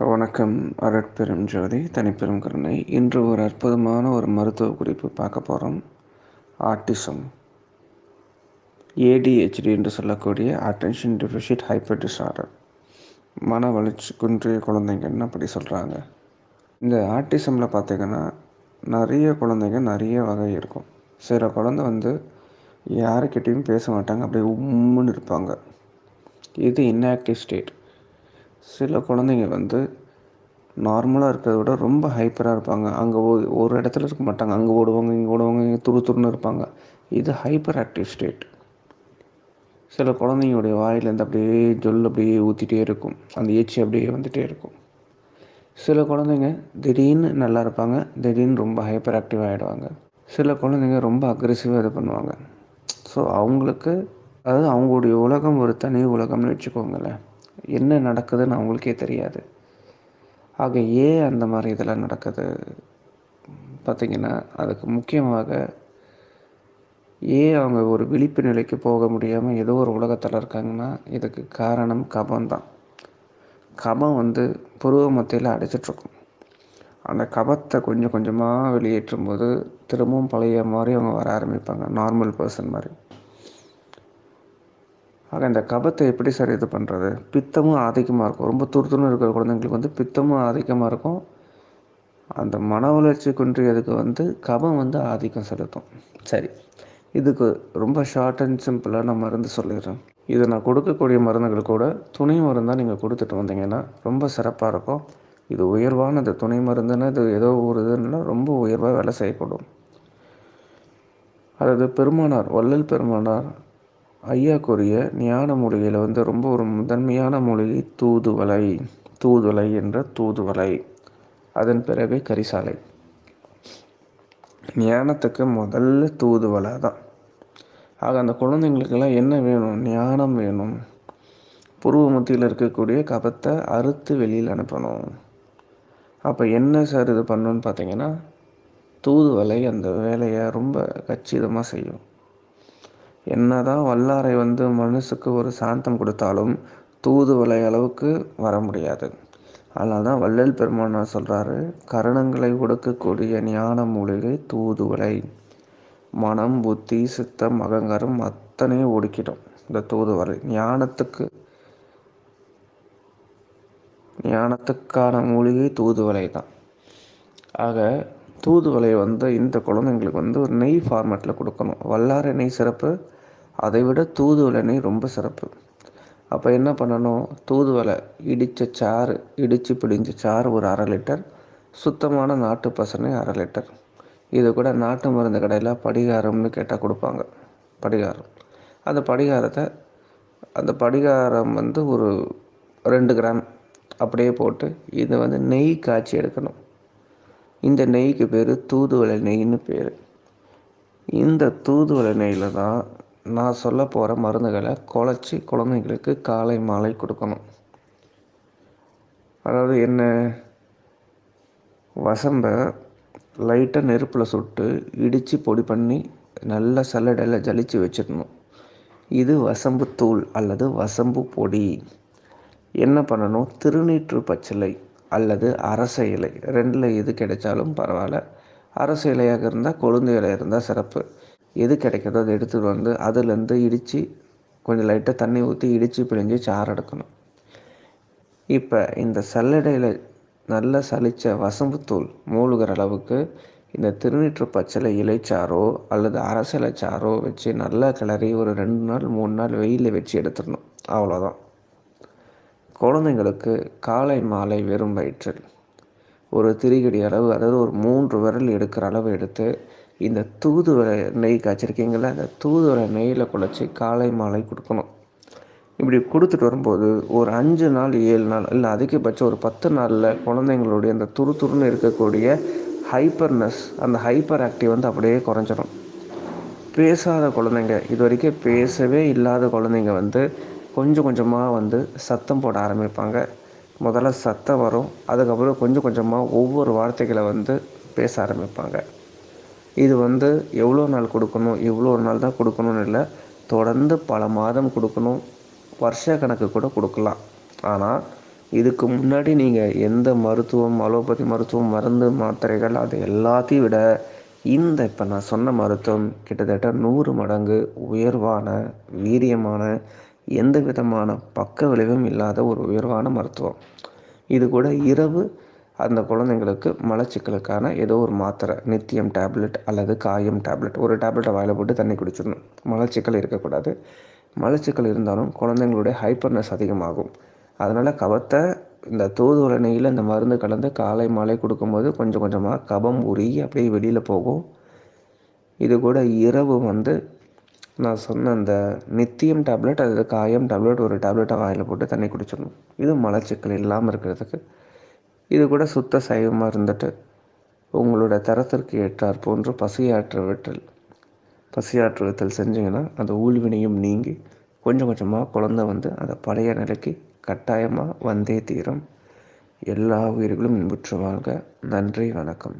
வணக்கம். அருட்பெரும் ஜோதி தனிப்பெரும் கருணை. இன்று ஒரு அற்புதமான ஒரு மருத்துவ குறிப்பு பார்க்க போகிறோம். ஆட்டிசம், ஏடிஹெச்டி என்று சொல்லக்கூடிய அட்டென்ஷன் டெஃபிசிட் ஹைப்பர் டிஸார்டர், மன வளர்ச்சி குன்றிய குழந்தைங்கன்னு அப்படி சொல்கிறாங்க. இந்த ஆட்டிசமில் பார்த்திங்கன்னா நிறைய குழந்தைங்க நிறைய வகை இருக்கும். சில குழந்தை யாருக்கிட்டேயும் பேச மாட்டாங்க, அப்படியே உம்முன்னு இருப்பாங்க. இது இன்ஆக்டிவ் ஸ்டேட். சில குழந்தைங்க நார்மலாக இருக்கிறத விட ரொம்ப ஹைப்பராக இருப்பாங்க. அங்கே ஒரு இடத்துல இருக்க மாட்டாங்க, அங்கே ஓடுவாங்க, இங்கே ஓடுவாங்க, இங்கே துருன்னு இருப்பாங்க. இது ஹைப்பர் ஆக்டிவ் ஸ்டேட். சில குழந்தைங்களுடைய வாயிலேருந்து அப்படியே அப்படியே ஊற்றிட்டே இருக்கும், அந்த ஏச்சி அப்படியே வந்துகிட்டே இருக்கும். சில குழந்தைங்க திடீர்னு நல்லா இருப்பாங்க, திடீர்னு ரொம்ப ஹைப்பர் ஆக்டிவ் ஆகிடுவாங்க. சில குழந்தைங்க ரொம்ப அக்ரெசிவாக இது பண்ணுவாங்க. ஸோ அவங்களுக்கு அவங்களுடைய உலகம் ஒரு தனி உலகம்னு வச்சுக்கோங்களேன். என்ன நடக்குதுன்னு அவங்களுக்கே தெரியாது. ஆக ஏன் அந்த மாதிரி இதெல்லாம் நடக்குது பார்த்திங்கன்னா, அதுக்கு முக்கியமாக ஏன் அவங்க ஒரு விழிப்பு நிலைக்கு போக முடியாமல் ஏதோ ஒரு உலகத்தில் இருக்காங்கன்னா, இதுக்கு காரணம் கபம்தான். கபம் புருவ மத்தியில் அடைச்சிட்ருக்கும். அந்த கபத்தை கொஞ்சம் கொஞ்சமாக வெளியேற்றும் போது திரும்பவும் பழைய மாதிரி அவங்க வர ஆரம்பிப்பாங்க, நார்மல் பர்சன் மாதிரி. ஆக இந்த கபத்தை எப்படி சார் இது பண்ணுறது? பித்தமும் ஆதிக்கமாக இருக்கும். ரொம்ப துருத்துன்னு இருக்கிற குழந்தைங்களுக்கு பித்தமும் ஆதிக்கமாக இருக்கும். அந்த மன வளர்ச்சி குன்றியதுக்கு கபம் ஆதிக்கம் செலுத்தும். சரி, இதுக்கு ரொம்ப ஷார்ட் அண்ட் சிம்பிளாக நான் மருந்து சொல்லிடுறேன். இதை நான் கொடுக்கக்கூடிய மருந்துகள் கூட துணை மருந்தாக நீங்கள் கொடுத்துட்டு வந்தீங்கன்னா ரொம்ப சிறப்பாக இருக்கும். இது உயர்வானது. துணை மருந்துன்னா இது ஏதோ ஒரு இதுன்னா ரொம்ப உயர்வாக வேலை செய்யப்படும். அதாவது பெருமானார், வள்ளல் பெருமானார் ஐயா கூறிய ஞான மூலிகையில் ரொம்ப ஒரு முதன்மையான மூலிகை தூதுவளை. தூதுவளை என்ற தூதுவளை, அதன் பிறகு கரிசாலை. ஞானத்துக்கு முதல்ல தூதுவளை தான். ஆக அந்த குழந்தைங்களுக்கெல்லாம் என்ன வேணும்? ஞானம் வேணும். புருவ மத்தியில் இருக்கக்கூடிய கபத்தை அறுத்து வெளியில் அனுப்பணும். அப்போ என்ன சார் இது பண்ணணுன்னு பார்த்தீங்கன்னா, தூதுவளை அந்த வேலையை ரொம்ப கச்சிதமாக செய்யும். என்னதான் வல்லாரை மனசுக்கு ஒரு சாந்தம் கொடுத்தாலும் தூதுவளை அளவுக்கு வர முடியாது. அதனால தான் வள்ளல் பெருமானார் சொல்கிறாரு, கரணங்களை ஒடுக்கக்கூடிய ஞான மூலிகை தூதுவளை. மனம், புத்தி, சித்தம், அகங்காரம் அத்தனையும் ஒடுக்கிடும் இந்த தூதுவளை. ஞானத்துக்கான மூலிகை தூதுவளை தான். ஆக தூதுவளை இந்த குழந்தைங்களுக்கு ஒரு நெய் ஃபார்மேட்டில் கொடுக்கணும். வல்லாரை நெய் சிறப்பு, அதை விட தூதுவளை நெய் ரொம்ப சிறப்பு. அப்போ என்ன பண்ணணும்? தூதுவளை இடித்து பிழிஞ்ச சாறு ஒரு 1/2 லிட்டர், சுத்தமான நாட்டு பசனை 1/2 லிட்டர். இது கூட நாட்டு மருந்து கடையில் படிகாரம்னு கேட்டால் கொடுப்பாங்க, படிகாரம். அந்த படிகாரம் ஒரு 2 கிராம் அப்படியே போட்டு இது நெய் காய்ச்சி எடுக்கணும். இந்த நெய்க்கு பேர் தூதுவளை நெய்ன்னு பேர். இந்த தூதுவளை நெய்யில் தான் நான் சொல்ல போகிற மருந்துகளை குழச்சி குழந்தைங்களுக்கு காலை மாலை கொடுக்கணும். அதாவது என்ன? வசம்பை லைட்டாக நெருப்பில் சுட்டு இடித்து பொடி பண்ணி நல்ல சல்லடையில் ஜலிச்சு வச்சிடணும். இது வசம்பு தூள் அல்லது வசம்பு பொடி. என்ன பண்ணணும்? திருநீற்று பச்சிலை அல்லது அரச இலை, 2ல் எது கிடைச்சாலும் பரவாயில்ல. அரச இலையாக இருந்தால், கொழுந்து இலை இருந்தால் சிறப்பு. எது கிடைக்கிறதோ அதை எடுத்துகிட்டு அதுலேருந்து இடித்து கொஞ்சம் லைட்டாக தண்ணி ஊற்றி இடித்து பிழிஞ்சு சாறு எடுக்கணும். இப்போ இந்த சல்லடையில் நல்லா சலித்த வசம்புத்தூள் மூழ்கிற அளவுக்கு இந்த திருநீற்று பச்சிலை இலைச்சாரோ அல்லது அரச இலைச்சாரோ வச்சு நல்லா கிளறி ஒரு 2 நாள் 3 நாள் வெயிலில் வச்சு எடுத்துடணும். அவ்வளோதான். குழந்தைங்களுக்கு காலை மாலை வெறும் வயிற்றில் ஒரு திரிகடி அளவு, அதாவது ஒரு 3 விரல் எடுக்கிற அளவு எடுத்து இந்த தூதுவளை நெய் காய்ச்சிருக்கீங்களா, அந்த தூதுவளை நெய்யில் குழச்சி காலை மாலை கொடுக்கணும். இப்படி கொடுத்துட்டு வரும்போது ஒரு 5 நாள் 7 நாள் இல்லை அதிகபட்சம் ஒரு 10 நாளில் குழந்தைங்களுடைய அந்த துருன்னு இருக்கக்கூடிய ஹைப்பர்னஸ், அந்த ஹைப்பர் ஆக்டிவ் அப்படியே குறைஞ்சிடும். பேசாத குழந்தைங்க, இது வரைக்கும் பேசவே இல்லாத குழந்தைங்க கொஞ்சம் கொஞ்சமாக சத்தம் போட ஆரம்பிப்பாங்க. முதல்ல சத்தம் வரும், அதுக்கப்புறம் கொஞ்சம் கொஞ்சமாக ஒவ்வொரு வார்த்தைகளை பேச ஆரம்பிப்பாங்க. இது எவ்வளோ நாள் கொடுக்கணும், இவ்வளோ நாள் தான் கொடுக்கணும்னு இல்லை, தொடர்ந்து பல மாதம் கொடுக்கணும், வருஷ கணக்கு கூட கொடுக்கலாம். ஆனால் இதுக்கு முன்னாடி நீங்கள் எந்த மருத்துவம், அலோபதி மருத்துவம், மருந்து மாத்திரைகள் அது எல்லாத்தையும் விட இப்போ நான் சொன்ன மருத்துவம் கிட்டத்தட்ட 100 மடங்கு உயர்வான, வீரியமான, எந்த விதமான பக்க விளைவும் இல்லாத ஒரு உயர்வான மருத்துவம். இது கூட இரவு அந்த குழந்தைங்களுக்கு மலச்சிக்கலுக்கான ஏதோ ஒரு மாத்திரை, நித்தியம் டேப்லெட் அல்லது காயம் டேப்லெட், ஒரு டேப்லெட்டை வாயில் போட்டு தண்ணி குடிச்சிடணும். மலச்சிக்கல் இருக்கக்கூடாது. மலச்சிக்கல் இருந்தாலும் குழந்தைங்களுடைய ஹைப்பர்னஸ் அதிகமாகும். அதனால் கபத்தை இந்த தூதுவளை நெய்யில் இந்த மருந்து கலந்து காலை மாலை கொடுக்கும்போது கொஞ்சம் கொஞ்சமாக கபம் உருகி அப்படியே வெளியில் போகும். இது கூட இரவு நான் சொன்ன அந்த நித்தியம் டேப்லெட் அல்லது காயம் டேப்லெட் ஒரு டேப்லெட்டை வாயில் போட்டு தண்ணி குடிச்சிடணும். இது மலச்சிக்கல் இல்லாமல் இருக்கிறதுக்கு. இது கூட சுத்த சைவமாக இருந்துட்டு உங்களோட தரத்திற்கு ஏற்றார் போன்று பசியாற்றுவத்தில் செஞ்சிங்கன்னா அந்த ஊழ்வினையும் நீங்கி கொஞ்சம் கொஞ்சமாக குழந்தை அதை பழைய நிலைக்கு கட்டாயமாக வந்தே தீரும். எல்லா உயிர்களும் இன்புற்று வாழ்க. நன்றி, வணக்கம்.